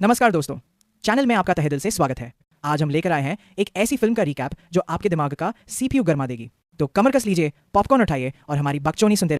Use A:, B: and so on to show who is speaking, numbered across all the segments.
A: नमस्कार दोस्तों, चैनल में आपका तहे दिल से स्वागत है। आज हम लेकर आए हैं एक ऐसी फिल्म का रिकैप जो आपके दिमाग का सीपीयू गरमा देगी। तो कमर कस लीजिए, पॉपकॉर्न उठाइए और हमारी बकचोनी सुनते।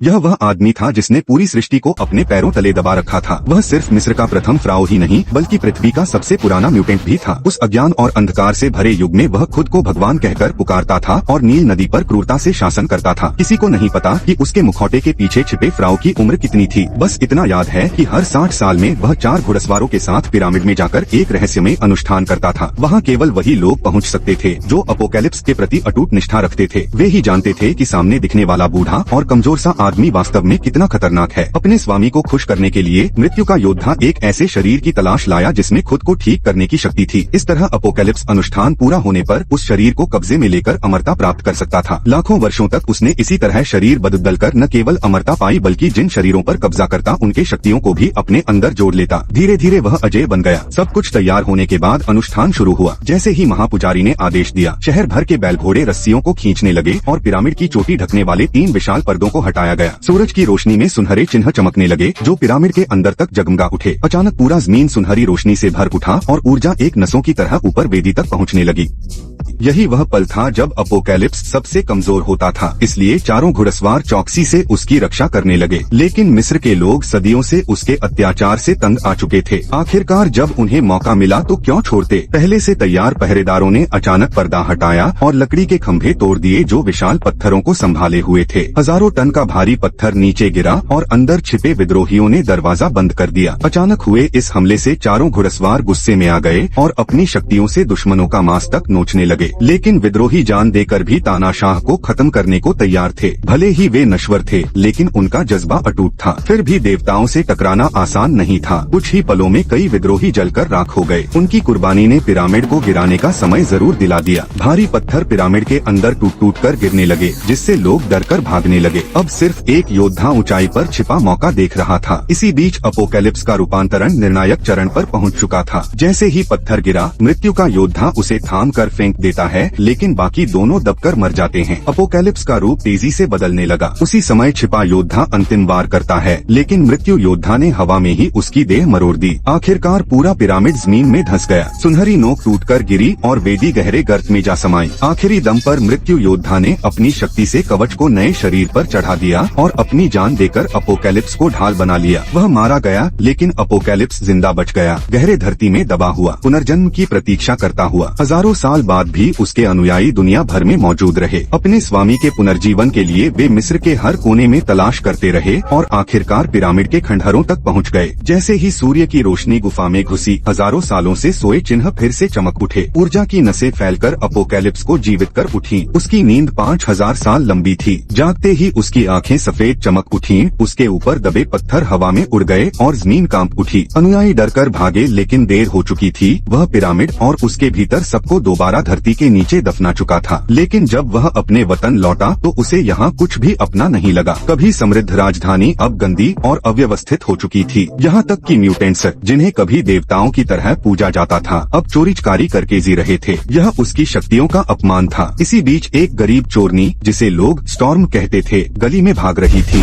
B: यह वह आदमी था जिसने पूरी सृष्टि को अपने पैरों तले दबा रखा था। वह सिर्फ मिस्र का प्रथम फ़राओ ही नहीं बल्कि पृथ्वी का सबसे पुराना म्यूटेंट भी था। उस अज्ञान और अंधकार से भरे युग में वह खुद को भगवान कहकर पुकारता था और नील नदी पर क्रूरता से शासन करता था। किसी को नहीं पता कि उसके मुखौटे के पीछे छिपे फ़राओ की उम्र कितनी थी। बस इतना याद है कि हर 60 साल में वह 4 घुड़सवारों के साथ पिरामिड में जाकर एक रहस्यमय अनुष्ठान करता था। वहाँ केवल वही लोग पहुँच सकते थे जो अपोकैलिप्स के प्रति अटूट निष्ठा रखते थे। वे ही जानते थे कि सामने दिखने वाला बूढ़ा और कमजोर सा आदमी वास्तव में कितना खतरनाक है। अपने स्वामी को खुश करने के लिए मृत्यु का योद्धा एक ऐसे शरीर की तलाश लाया जिसमें खुद को ठीक करने की शक्ति थी। इस तरह अपोकैलिप्स अनुष्ठान पूरा होने पर उस शरीर को कब्जे में लेकर अमरता प्राप्त कर सकता था। लाखों वर्षों तक उसने इसी तरह शरीर बदल कर न केवल अमरता पाई बल्कि जिन शरीरों पर कब्जा करता उनके शक्तियों को भी अपने अंदर जोड़ लेता। धीरे धीरे वह अजय बन गया। सब कुछ तैयार होने के बाद अनुष्ठान शुरू हुआ। जैसे ही महापुजारी ने आदेश दिया, शहर भर के बैल घोड़े रस्सियों को खींचने लगे और पिरामिड की चोटी ढकने वाले 3 विशाल पर्दों को हटाया गया। सूरज की रोशनी में सुनहरे चिन्ह चमकने लगे जो पिरामिड के अंदर तक जगमगा उठे। अचानक पूरा जमीन सुनहरी रोशनी से भर उठा और ऊर्जा एक नसों की तरह ऊपर वेदी तक पहुंचने लगी। यही वह पल था जब अपोकैलिप्स सबसे कमजोर होता था, इसलिए चारों घुड़सवार चौकसी से उसकी रक्षा करने लगे। लेकिन मिस्र के लोग सदियों से उसके अत्याचार से तंग आ चुके थे। आखिरकार जब उन्हें मौका मिला तो क्यों छोड़ते। पहले से तैयार पहरेदारों ने अचानक पर्दा हटाया और लकड़ी के खंभे तोड़ दिए जो विशाल पत्थरों को संभाले हुए थे। हजारों टन का भारी पत्थर नीचे गिरा और अंदर छिपे विद्रोहियों ने दरवाजा बंद कर दिया। अचानक हुए इस हमले से चारों घुड़सवार गुस्से में आ गए और अपनी शक्तियों से दुश्मनों का मांस तक नोचने लगे। लेकिन विद्रोही जान देकर भी तानाशाह को खत्म करने को तैयार थे। भले ही वे नश्वर थे लेकिन उनका जज्बा अटूट था। फिर भी देवताओं से टकराना आसान नहीं था। कुछ ही पलों में कई विद्रोही जलकर राख हो गए। उनकी कुर्बानी ने पिरामिड को गिराने का समय जरूर दिला दिया। भारी पत्थर पिरामिड के अंदर टूट टूट कर गिरने लगे जिससे लोग डरकर भागने लगे। अब सिर्फ एक योद्धा ऊंचाई पर छिपा मौका देख रहा था। इसी बीच अपोकैलिप्स का रूपांतरण निर्णायक चरण पर पहुंच चुका था। जैसे ही पत्थर गिरा, मृत्यु का योद्धा उसे थाम कर फेंक देता है लेकिन बाकी दोनों दबकर मर जाते हैं। अपोकैलिप्स का रूप तेजी से बदलने लगा। उसी समय छिपा योद्धा अंतिम वार करता है लेकिन मृत्यु योद्धा ने हवा में ही उसकी देह मरोड़ दी। आखिरकार पूरा पिरामिड जमीन में धंस गया। सुनहरी नोक टूटकर गिरी और वेदी गहरे गर्त में जा समाई। आखिरी दम पर मृत्यु योद्धा ने अपनी शक्ति से कवच को नए शरीर पर चढ़ा दिया और अपनी जान देकर अपोकैलिप्स को ढाल बना लिया। वह मारा गया लेकिन अपोकैलिप्स जिंदा बच गया, गहरे धरती में दबा हुआ, पुनर्जन्म की प्रतीक्षा करता हुआ। हजारों साल बाद भी उसके अनुयायी दुनिया भर में मौजूद रहे। अपने स्वामी के पुनर्जीवन के लिए वे मिस्र के हर कोने में तलाश करते रहे और आखिरकार पिरामिड के खंडहरों तक पहुंच गए। जैसे ही सूर्य की रोशनी गुफा में घुसी, हजारों सालों से सोए चिन्ह फिर से चमक उठे। ऊर्जा की नसें फैलकर अपोकैलिप्स को जीवित कर उठी। उसकी नींद 5000 साल लंबी थी। जागते ही उसकी आंखें सफेद चमक उठी। उसके ऊपर दबे पत्थर हवा में उड़ गए और जमीन कांप उठी। अनुयायी डरकर भागे लेकिन देर हो चुकी थी। वह पिरामिड और उसके भीतर सबको दोबारा धरती के नीचे दफना चुका था। लेकिन जब वह अपने वतन लौटा तो उसे यहाँ कुछ भी अपना नहीं लगा। कभी समृद्ध राजधानी अब गंदी और अव्यवस्थित हो चुकी थी। यहाँ तक कि म्यूटेंट्स जिन्हें कभी देवताओं की तरह पूजा जाता था अब चोरी चकारी करके जी रहे थे। यह उसकी शक्तियों का अपमान था। इसी बीच एक गरीब चोरनी जिसे लोग स्टॉर्म कहते थे गली में भाग रही थी।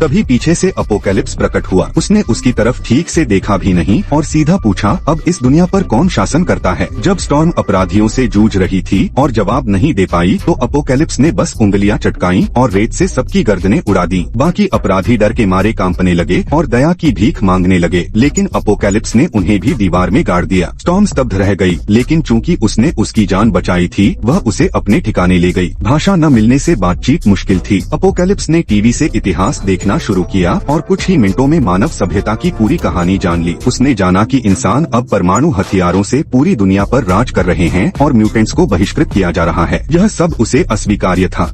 B: तभी पीछे से अपोकैलिप्स प्रकट हुआ। उसने उसकी तरफ ठीक से देखा भी नहीं और सीधा पूछा, अब इस दुनिया पर कौन शासन करता है। जब स्टॉर्म अपराधियों से जूझ रही थी और जवाब नहीं दे पाई तो अपोकैलिप्स ने बस उंगलियां चटकाई और रेत से सबकी गर्दनें उड़ा दी। बाकी अपराधी डर के मारे कांपने लगे और दया की भीख मांगने लगे लेकिन अपोकैलिप्स ने उन्हें भी दीवार में गाड़ दिया। स्टॉर्म स्तब्ध रह गई लेकिन चूंकि उसने उसकी जान बचाई थी वह उसे अपने ठिकाने ले गई। भाषा न मिलने से बातचीत मुश्किल थी। अपोकैलिप्स ने टीवी से इतिहास देखना शुरू किया और कुछ ही मिनटों में मानव सभ्यता की पूरी कहानी जान ली। उसने जाना कि इंसान अब परमाणु हथियारों से पूरी दुनिया पर राज कर रहे हैं और म्यूटेंट्स को बहिष्कृत किया जा रहा है। यह सब उसे अस्वीकार्य था।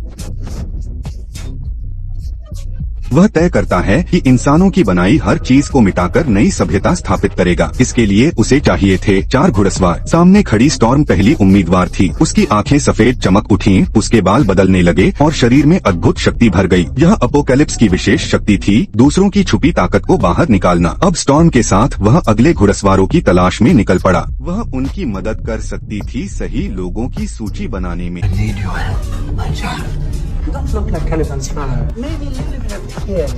B: वह तय करता है कि इंसानों की बनाई हर चीज को मिटाकर नई सभ्यता स्थापित करेगा। इसके लिए उसे चाहिए थे 4 घुड़सवार। सामने खड़ी स्टॉर्म पहली उम्मीदवार थी। उसकी आंखें सफेद चमक उठीं, उसके बाल बदलने लगे और शरीर में अद्भुत शक्ति भर गई। यह अपोकैलिप्स की विशेष शक्ति थी, दूसरों की छुपी ताकत को बाहर निकालना। अब स्टॉर्म के साथ वह अगले घुड़सवारों की तलाश में निकल पड़ा। वह उनकी मदद कर सकती थी सही लोगों की सूची बनाने में।
C: You don't look like Caliban Sparrow. Maybe you live up here.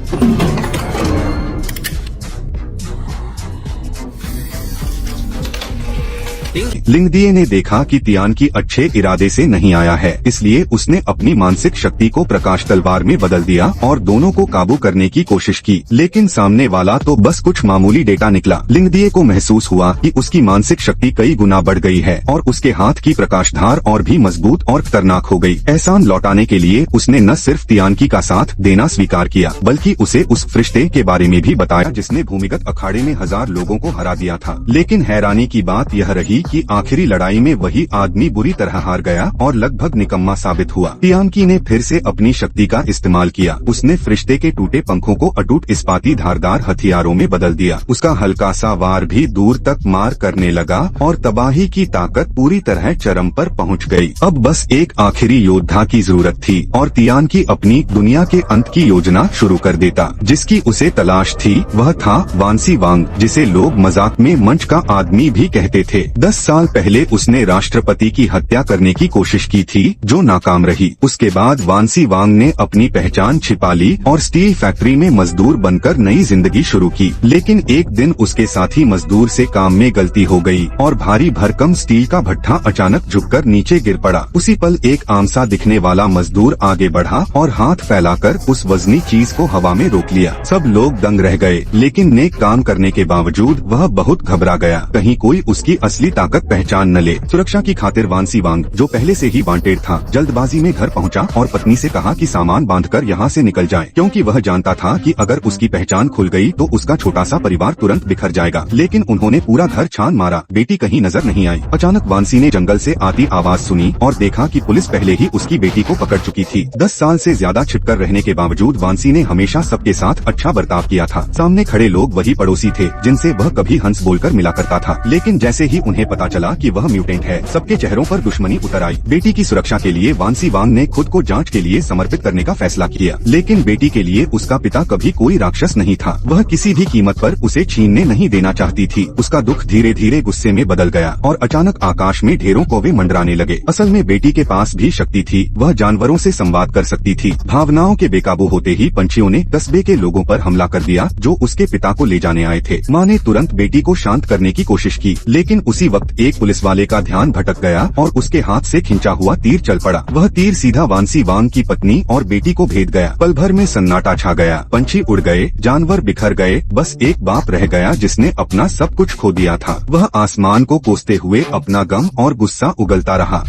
B: लिंगदिए ने देखा कि तियानकी अच्छे इरादे से नहीं आया है, इसलिए उसने अपनी मानसिक शक्ति को प्रकाश तलवार में बदल दिया और दोनों को काबू करने की कोशिश की, लेकिन सामने वाला तो बस कुछ मामूली डेटा निकला। लिंगदिए को महसूस हुआ कि उसकी मानसिक शक्ति कई गुना बढ़ गई है और उसके हाथ की प्रकाशधार और भी मजबूत और खतरनाक हो गई। एहसान लौटाने के लिए उसने न सिर्फ तियानकी का साथ देना स्वीकार किया, बल्कि उसे उस फरिश्ते के बारे में भी बताया जिसने भूमिगत अखाड़े में 1000 लोगों को हरा दिया था। लेकिन हैरानी की बात यह रही कि आखिरी लड़ाई में वही आदमी बुरी तरह हार गया और लगभग निकम्मा साबित हुआ। तियानकी ने फिर से अपनी शक्ति का इस्तेमाल किया। उसने फरिश्ते के टूटे पंखों को अटूट इस्पाती धारदार हथियारों में बदल दिया। उसका हल्का सा वार भी दूर तक मार करने लगा और तबाही की ताकत पूरी तरह चरम पर पहुंच गई। अब बस एक आखिरी योद्धा की जरूरत थी और तियानकी अपनी दुनिया के अंत की योजना शुरू कर देता। जिसकी उसे तलाश थी वह था वानसी वांग, जिसे लोग मजाक में मंच का आदमी भी कहते थे। 10 साल पहले उसने राष्ट्रपति की हत्या करने की कोशिश की थी, जो नाकाम रही। उसके बाद वानसी वांग ने अपनी पहचान छिपा ली और स्टील फैक्ट्री में मजदूर बनकर नई जिंदगी शुरू की। लेकिन एक दिन उसके साथी मजदूर से काम में गलती हो गई और भारी भरकम स्टील का भट्ठा अचानक झुककर नीचे गिर पड़ा। उसी पल एक आम सा दिखने वाला मजदूर आगे बढ़ा और हाथ फैलाकर उस वजनी चीज को हवा में रोक लिया। सब लोग दंग रह गए, लेकिन नेक काम करने के बावजूद वह बहुत घबरा गया, कहीं कोई उसकी असली ताकत पहचान न ले। सुरक्षा की खातिर वानसी वांग, जो पहले से ही वांटेड था, जल्दबाजी में घर पहुंचा और पत्नी से कहा कि सामान बांधकर यहाँ से निकल जाए, क्योंकि वह जानता था कि अगर उसकी पहचान खुल गई तो उसका छोटा सा परिवार तुरंत बिखर जाएगा। लेकिन उन्होंने पूरा घर छान मारा, बेटी कहीं नजर नहीं आई। अचानक वानसी ने जंगल से आती आवाज सुनी और देखा कि पुलिस पहले ही उसकी बेटी को पकड़ चुकी थी। 10 साल से ज्यादा छिपकर रहने के बावजूद वानसी ने हमेशा सबके साथ अच्छा बर्ताव किया था। सामने खड़े लोग वही पड़ोसी थे जिनसे वह कभी हंस बोलकर मिला करता था, लेकिन जैसे ही उन्हें पता चला कि वह म्यूटेंट है, सबके चेहरों पर दुश्मनी उतर आई। बेटी की सुरक्षा के लिए वानसी वांग ने खुद को जांच के लिए समर्पित करने का फैसला किया, लेकिन बेटी के लिए उसका पिता कभी कोई राक्षस नहीं था। वह किसी भी कीमत पर उसे छीनने नहीं देना चाहती थी। उसका दुख धीरे धीरे गुस्से में बदल गया और अचानक आकाश में ढेरों कौवे मंडराने लगे। असल में बेटी के पास भी शक्ति थी, वह जानवरों से संवाद कर सकती थी। भावनाओं के बेकाबू होते ही पंछियों ने कस्बे के लोगों पर हमला कर दिया जो उसके पिता को ले जाने आए थे। माँ ने तुरंत बेटी को शांत करने की कोशिश की, लेकिन उसी वक्त एक पुलिस वाले का ध्यान भटक गया और उसके हाथ से खिंचा हुआ तीर चल पड़ा। वह तीर सीधा वानसी वांग की पत्नी और बेटी को भेद गया। पल भर में सन्नाटा छा गया, पंछी उड़ गए, जानवर बिखर गए, बस एक बाप रह गया जिसने अपना सब कुछ खो दिया था। वह आसमान को कोसते हुए अपना गम और गुस्सा उगलता रहा।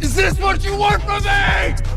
D: Is this what you want from me?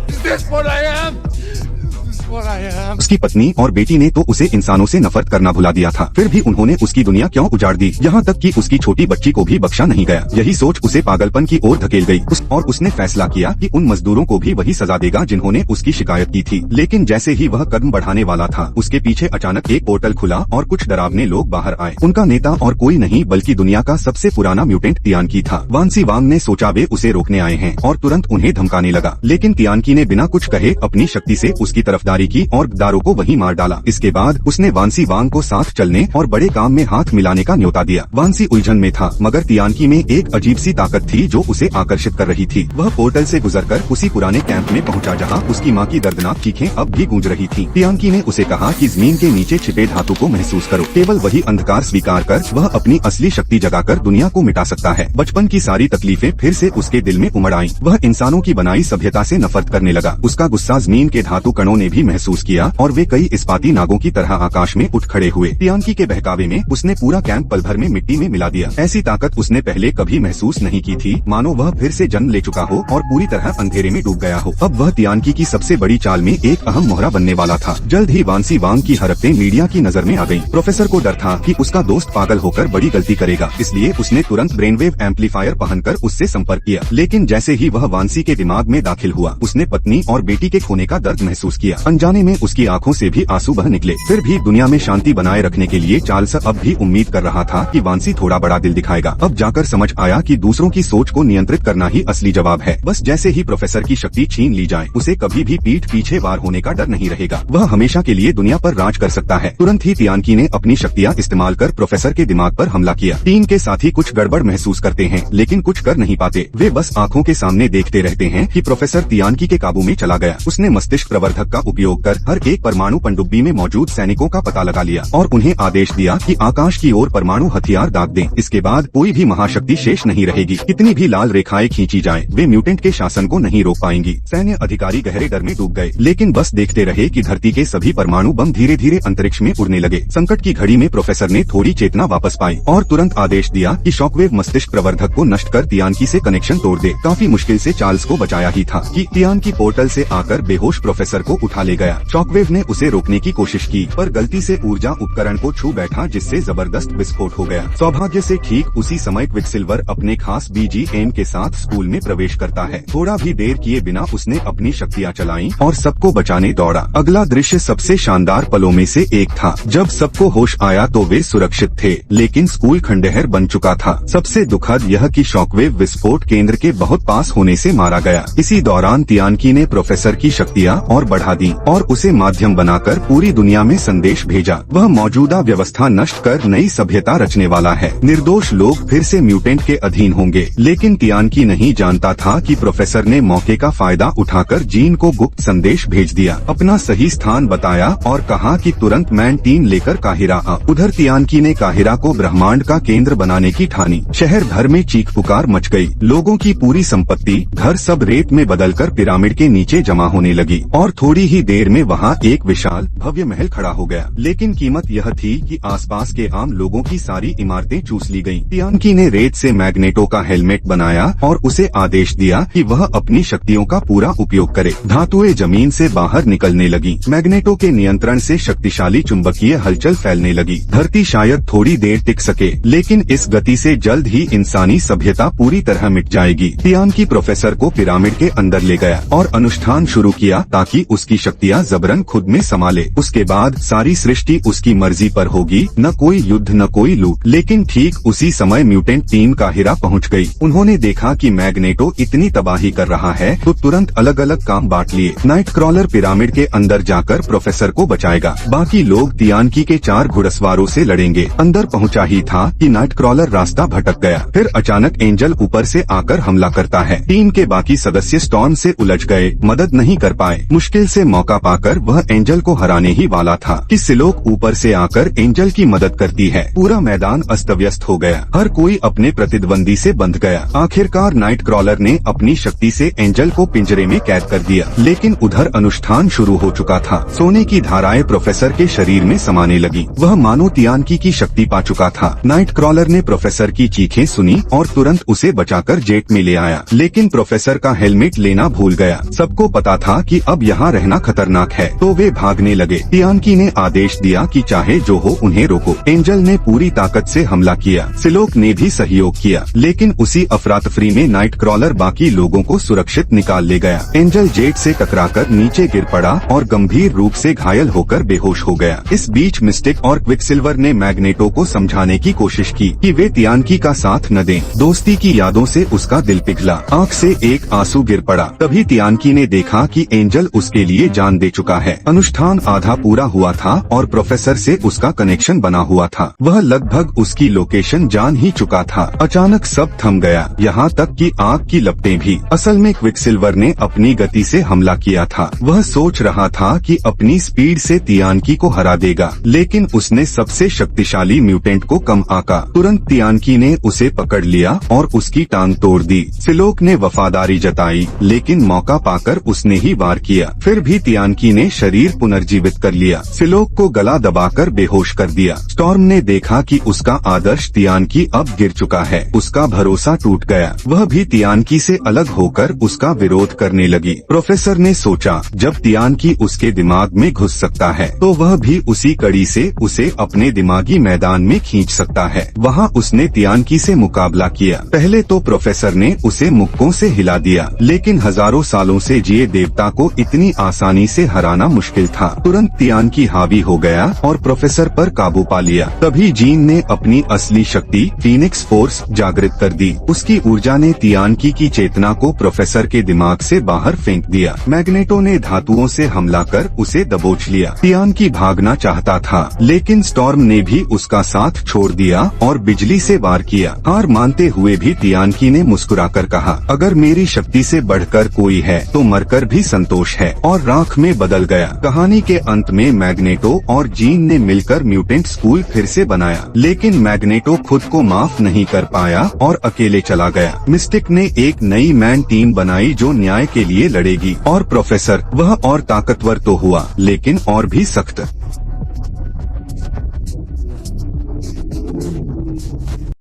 D: Is this what I am? Is this what I am?
B: उसकी पत्नी और बेटी ने तो उसे इंसानों से नफरत करना भुला दिया था, फिर भी उन्होंने उसकी दुनिया क्यों उजाड़ दी, यहाँ तक कि उसकी छोटी बच्ची को भी बख्शा नहीं गया। यही सोच उसे पागलपन की ओर धकेल गई और उसने फैसला किया कि उन मजदूरों को भी वही सजा देगा जिन्होंने उसकी शिकायत की थी। लेकिन जैसे ही वह कदम बढ़ाने वाला था, उसके पीछे अचानक एक पोर्टल खुला और कुछ डरावने लोग बाहर आए। उनका नेता और कोई नहीं बल्कि दुनिया का सबसे पुराना म्यूटेंट तियानकी था। वानसी वांग ने सोचा वे उसे रोकने आए हैं और तुरंत उन्हें धमकाने लगा, लेकिन तियानकी ने बिना कुछ कहे अपनी शक्ति से उसकी तरफदारी की और गद्दारों को वहीं मार डाला। इसके बाद उसने वानसी वांग को साथ चलने और बड़े काम में हाथ मिलाने का न्योता दिया। वानसी उलझन में था, मगर तियानकी में एक अजीब सी ताकत थी जो उसे आकर्षित कर रही थी। वह पोर्टल से गुजरकर उसी पुराने कैंप में पहुंचा जहां उसकी मां की दर्दनाक चीखें अब भी गूंज रही थी। तियानकी ने उसे कहा कि जमीन के नीचे छिपे धातु को महसूस करो, केवल वही अंधकार स्वीकार कर वह अपनी असली शक्ति जगाकर दुनिया को मिटा सकता है। बचपन की सारी तकलीफें फिर से उसके दिल में उमड़ आईं। वह इंसानों की बनाई सभ्यता से नफरत करने लगा। उसका गुस्सा जमीन के धातु कणों ने भी महसूस महसूस किया और वे कई इस्पाती नागों की तरह आकाश में उठ खड़े हुए। तियानकी के बहकावे में उसने पूरा कैंप पल भर में मिट्टी में मिला दिया। ऐसी ताकत उसने पहले कभी महसूस नहीं की थी, मानो वह फिर से जन्म ले चुका हो और पूरी तरह अंधेरे में डूब गया हो। अब वह तियानकी की सबसे बड़ी चाल में एक अहम मोहरा बनने वाला था। जल्द ही वांसी वांग की हरकतें मीडिया की नजर में आ गयी। प्रोफेसर को डर था कि उसका दोस्त पागल होकर बड़ी गलती करेगा, इसलिए उसने तुरंत ब्रेनवेव एम्पलीफायर पहनकर उससे संपर्क किया। लेकिन जैसे ही वह वांसी के दिमाग में दाखिल हुआ, उसने पत्नी और बेटी के खोने का दर्द महसूस किया। अनजाने में उसकी आंखों से भी आंसू बह निकले। फिर भी दुनिया में शांति बनाए रखने के लिए चार्ल्स अब भी उम्मीद कर रहा था कि वांसी थोड़ा बड़ा दिल दिखाएगा। अब जाकर समझ आया कि दूसरों की सोच को नियंत्रित करना ही असली जवाब है। बस जैसे ही प्रोफेसर की शक्ति छीन ली जाए, उसे कभी भी पीठ पीछे वार होने का डर नहीं रहेगा। वह हमेशा के लिए दुनिया पर राज कर सकता है। तुरंत ही तियानकी ने अपनी शक्तियाँ इस्तेमाल कर प्रोफेसर के दिमाग पर हमला किया। टीम के साथी कुछ गड़बड़ महसूस करते हैं, लेकिन कुछ कर नहीं पाते। वे बस आंखों के सामने देखते रहते हैं कि प्रोफेसर तियानकी के काबू में चला गया। उसने मस्तिष्क प्रवर्धक का उपयोग कर हर एक परमाणु पनडुब्बी में मौजूद सैनिकों का पता लगा लिया और उन्हें आदेश दिया कि आकाश की ओर परमाणु हथियार दाग दें। इसके बाद कोई भी महाशक्ति शेष नहीं रहेगी। कितनी भी लाल रेखाएं खींची जाएं, वे म्यूटेंट के शासन को नहीं रोक पाएंगी। सैन्य अधिकारी गहरे डर में डूब गए, लेकिन बस देखते रहे कि धरती के सभी परमाणु बम धीरे धीरे अंतरिक्ष में उड़ने लगे। संकट की घड़ी में प्रोफेसर ने थोड़ी चेतना वापस पाई और तुरंत आदेश दिया कि शॉकवेव मस्तिष्क प्रवर्धक को नष्ट कर तियानकी से कनेक्शन तोड़ दे। काफी मुश्किल से चार्ल्स को बचाया ही था कि तियानकी पोर्टल से आकर बेहोश प्रोफेसर को उठा ले गया। शॉकवेव ने उसे रोकने की कोशिश की, पर गलती से ऊर्जा उपकरण को छू बैठा, जिससे जबरदस्त विस्फोट हो गया। सौभाग्य से ठीक उसी समय क्विकसिल्वर अपने खास BGM के साथ स्कूल में प्रवेश करता है। थोड़ा भी देर किए बिना उसने अपनी शक्तियाँ चलाई और सबको बचाने दौड़ा। अगला दृश्य सबसे शानदार पलों में से एक था। जब सबको होश आया तो वे सुरक्षित थे, लेकिन स्कूल खंडहर बन चुका था। सबसे दुखद यह कि शॉकवेव विस्फोट केंद्र के बहुत पास होने से मारा गया। इसी दौरान तियानकी ने प्रोफेसर की शक्तियाँ और बढ़ा दी और उसे माध्यम बनाकर पूरी दुनिया में संदेश भेजा। वह मौजूदा व्यवस्था नष्ट कर नई सभ्यता रचने वाला है। निर्दोष लोग फिर से म्यूटेंट के अधीन होंगे। लेकिन तियानकी नहीं जानता था कि प्रोफेसर ने मौके का फायदा उठाकर जीन को गुप्त संदेश भेज दिया, अपना सही स्थान बताया और कहा कि तुरंत मैन टीम लेकर काहिरा आ। उधर तियानकी ने काहिरा को ब्रह्मांड का केंद्र बनाने की ठानी। शहर भर में चीख पुकार मच गई। लोगों की पूरी संपत्ति, घर सब रेत में बदलकर पिरामिड के नीचे जमा होने लगी और थोड़ी ही देर में वहाँ एक विशाल भव्य महल खड़ा हो गया। लेकिन कीमत यह थी कि आसपास के आम लोगों की सारी इमारतें चूस ली गईं। तियानकी ने रेत से मैग्नेटो का हेलमेट बनाया और उसे आदेश दिया कि वह अपनी शक्तियों का पूरा उपयोग करे। धातुएं जमीन से बाहर निकलने लगी। मैग्नेटो के नियंत्रण से शक्तिशाली चुंबकीय हलचल फैलने लगी। धरती शायद थोड़ी देर टिक सके, लेकिन इस गति से जल्द ही इंसानी सभ्यता पूरी तरह मिट जाएगी। तियानकी प्रोफेसर को पिरामिड के अंदर ले गया और अनुष्ठान शुरू किया ताकि उसकी शक्तियाँ जबरन खुद में संभाले। उसके बाद सारी सृष्टि उसकी मर्जी पर होगी, न कोई युद्ध न कोई लूट। लेकिन ठीक उसी समय म्यूटेंट टीम काहिरा पहुंच गई। उन्होंने देखा कि मैग्नेटो इतनी तबाही कर रहा है तो तुरंत अलग अलग काम बांट लिए। नाइट क्रॉलर पिरामिड के अंदर जाकर प्रोफेसर को बचाएगा, बाकी लोग तियानकी के 4 घुड़सवारों से लड़ेंगे। अंदर पहुंचा ही था कि नाइट क्रॉलर रास्ता भटक गया। फिर अचानक एंजल ऊपर से आकर हमला करता है। टीम के बाकी सदस्य स्टॉर्म से उलझ गए, मदद नहीं कर पाए। मुश्किल से मौका पाकर वह एंजल को हराने ही वाला था कि सिलोक ऊपर से आकर एंजल की मदद करती है। पूरा मैदान अस्त व्यस्त हो गया। हर कोई अपने प्रतिद्वंदी से बंध गया। आखिरकार नाइट क्रॉलर ने अपनी शक्ति से एंजल को पिंजरे में कैद कर दिया। लेकिन उधर अनुष्ठान शुरू हो चुका था। सोने की धाराएं प्रोफेसर के शरीर में समाने लगी। वह मानो तियानकी की शक्ति पा चुका था। नाइट क्रॉलर ने प्रोफेसर की चीखें सुनी और तुरंत उसे बचाकर जेट में ले आया। लेकिन प्रोफेसर का हेलमेट लेना भूल गया। सबको पता था कि अब यहाँ रहना खतरनाक है, तो वे भागने लगे। तियानकी ने आदेश दिया कि चाहे जो हो उन्हें रोको। एंजल ने पूरी ताकत से हमला किया। सिलोक ने भी सहयोग किया, लेकिन उसी अफरातफरी में नाइट क्रॉलर बाकी लोगों को सुरक्षित निकाल ले गया। एंजल जेट से टकराकर नीचे गिर पड़ा और गंभीर रूप से घायल होकर बेहोश हो गया। इस बीच मिस्टिक और क्विकसिल्वर ने मैग्नेटो को समझाने की कोशिश की कि वे तियानकी का साथ न दें। दोस्ती की यादों से उसका दिल पिघला। आँख से एक आंसू गिर पड़ा। तभी तियानकी ने देखा कि एंजल उसके लिए जान दे चुका है। अनुष्ठान आधा पूरा हुआ था और प्रोफेसर से उसका कनेक्शन बना हुआ था। वह लगभग उसकी लोकेशन जान ही चुका था। अचानक सब थम गया, यहाँ तक कि आग की लपटें भी। असल में क्विकसिल्वर ने अपनी गति से हमला किया था। वह सोच रहा था कि अपनी स्पीड से तियानकी को हरा देगा, लेकिन उसने सबसे शक्तिशाली म्यूटेंट को कम आंका। तुरंत तियानकी ने उसे पकड़ लिया और उसकी टांग तोड़ दी। सिलोक ने वफादारी जताई, लेकिन मौका पाकर उसने ही वार किया। फिर भी तियानकी तियानकी ने शरीर पुनर्जीवित कर लिया। सिलोक को गला दबाकर बेहोश कर दिया। स्टॉर्म ने देखा कि उसका आदर्श तियानकी अब गिर चुका है। उसका भरोसा टूट गया। वह भी तियानकी से अलग होकर उसका विरोध करने लगी। प्रोफेसर ने सोचा, जब तियानकी उसके दिमाग में घुस सकता है तो वह भी उसी कड़ी से उसे अपने दिमागी मैदान में खींच सकता है। वहाँ उसने तियानकी से मुकाबला किया। पहले तो प्रोफेसर ने उसे मुक्कों से हिला दिया, लेकिन हजारों सालों से जिए देवता को इतनी आसानी से हराना मुश्किल था। तुरंत तियानकी हावी हो गया और प्रोफेसर पर काबू पा लिया। तभी जीन ने अपनी असली शक्ति फीनिक्स फोर्स जागृत कर दी। उसकी ऊर्जा ने तियानकी की चेतना को प्रोफेसर के दिमाग से बाहर फेंक दिया। मैग्नेटो ने धातुओं से हमला कर उसे दबोच लिया। तियानकी भागना चाहता था, लेकिन स्टॉर्म ने भी उसका साथ छोड़ दिया और बिजली से वार किया। हार मानते हुए भी तियानकी ने मुस्कुराकर कहा, अगर मेरी शक्ति से बढ़कर कोई है तो मरकर भी संतोष है, और राख में बदल गया। कहानी के अंत में मैग्नेटो और जीन ने मिलकर म्यूटेंट स्कूल फिर से बनाया, लेकिन मैग्नेटो खुद को माफ नहीं कर पाया और अकेले चला गया। मिस्टिक ने एक नई मैन टीम बनाई जो न्याय के लिए लड़ेगी, और प्रोफेसर वह और ताकतवर तो हुआ, लेकिन और भी सख्त।